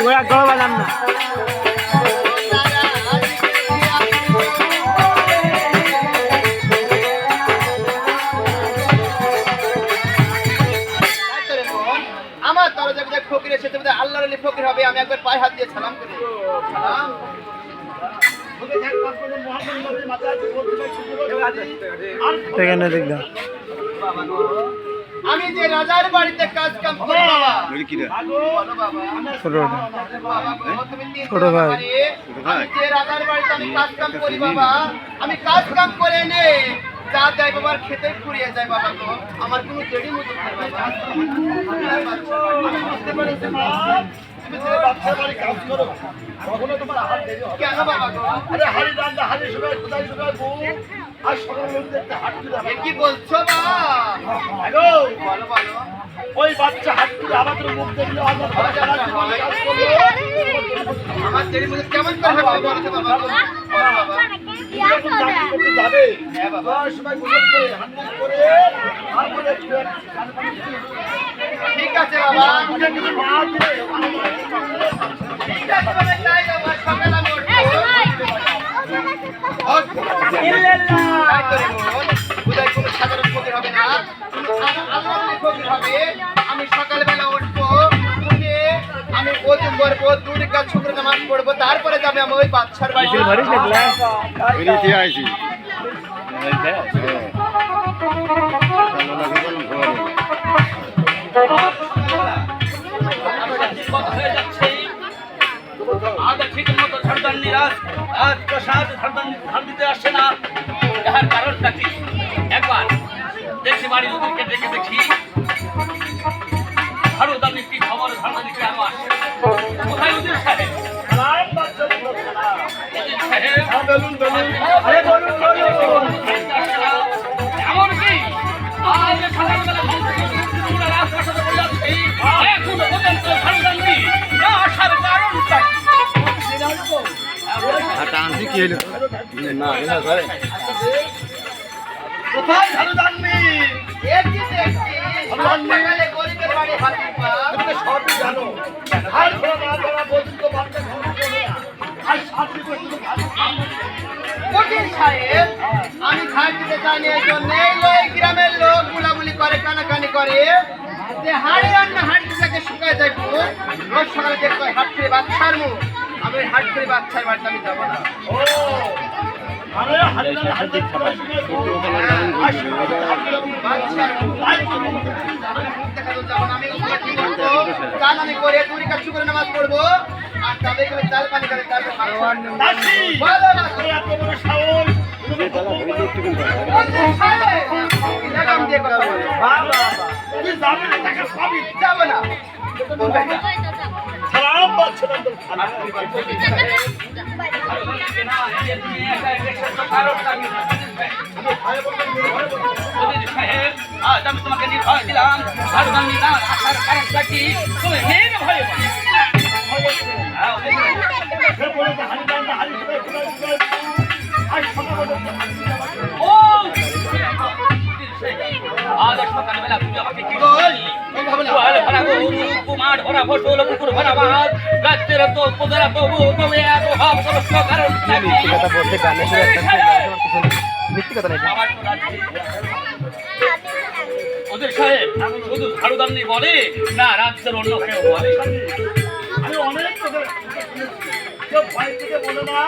ওরা গলা বাজান না। আমার দরজা যে ফকির এসেছে বোধহয় আল্লাহর আলী ফকির হবে। আমি একবার পায়ে হাত দিয়ে সালাম করি। সালাম। আমি যে রাজার বাড়িতে কাজ কাম করি বাবা। ছোট ভাই। আমি যে রাজার বাড়িতে আমি কাজ কাম করি বাবা। আমি কাজ কাম করে এনে যা দেয় বাবার খেতে ফুরিয়ে যায় বাবা গো। আমার কোনো দেরি মতো বাবা। বুঝতে পারছি মা। তুমি যে বাচ্চার বাড়ি কাজ করো কখনো তোমার হাত দেরি হবে কেন বাবা গো? আরে হাড়ি রান্না হাড়ি সবাই কোথায় সবাই বউ আর সকাল লোক দেখতে হাত তুলে কি বলছো বাবা? হ্যালো বলো বলো। ওই বাচ্চা হাত তুলে আমাদের মুখ দেখলে আমার আমার দেরি মতো কেমন করে হবে বলো তো বাবা? বাবা যাবে হ্যাঁ বাবা সবাই গোসল করে হান্নাত করে তারপরে ঠিক আছে বাবা। ঠিক আছে বাবা তাই বাবা সকালে আমি উঠবো। তাই তো রে মন বুঝাই কোনো সাধারণ ফকির হবে না, আল্লাহর ফকির হবে। আমি সকালবেলা উঠবো, উঠে আমি ওযু করবো, দুর্গা শুকর নামাজ পড়বো, তারপরে যাবে আমি ওই বাদশার বাড়ি। আজ ঠিক মতো ঝাড়দান নিরাজ আজ প্রসাদ ঝাড় দিতে আসছে না, এর কারণটা কি? একবার দেখছি বাড়ির ওদেরকে ডেকে দেখি ঝাড়ু দামি কি খবর, ঝাড়ু দিতে আরো আসছে কোথায় উজির সাহেব? এমন কি আজ সকালবেলা রাজপ্রাসাদে বলে যাচ্ছি এখনো পর্যন্ত ঝাড়ু দামি আসার কারণটা কোথায় ঝাড়ু দাননি? দেখছি দেখছি সকালে গরিবের বাড়ি হাতির পা। তুমি সবই জানো। আর ঘোড়া না ঘোড়া বলছো বাচ্চা ঘোড়া করে না। আর শাস্তি করতে তো ভালো। ফকির সাহেব আমি ঘাট দিতে জানি এই জন্য এই গ্রামের লোক গুলাগুলি করে কানাকানি করে যে হাড়ি রান্না হাড়ি থেকে শুকায় যায় রোজ সকালে দেখতে হয় হাট করে বাচ্চার মুখ। আমি হাট করে বাচ্চার বাড়িতে আমি যাবো না। ও আরে হাড়ি রান্না হাড়ি থেকে শুকায় আমি করে দুই কাজ করে নামাজ পড়বো আর তবে চাল পানি করে যাবো না। আজ আমি তোমাকে নির্ভয় দিলাম ঝাড়ু দামি না আসার কারণটা কি? তুমি মেয়ে ভয় আজ সকালবেলা তুমি আমাকে কি মাঠ ভরা ফসল পুকুর ভরা মাছ রাজ্যের তো উপজেলা তবু তবে এত ভাব কষ্ট কারণ ওদের সাহেব শুধু ঝাড়ুদানি বলে না রাজ্যের অন্য কেউ বলে? আমি অনেক ভয় থেকে বলো না।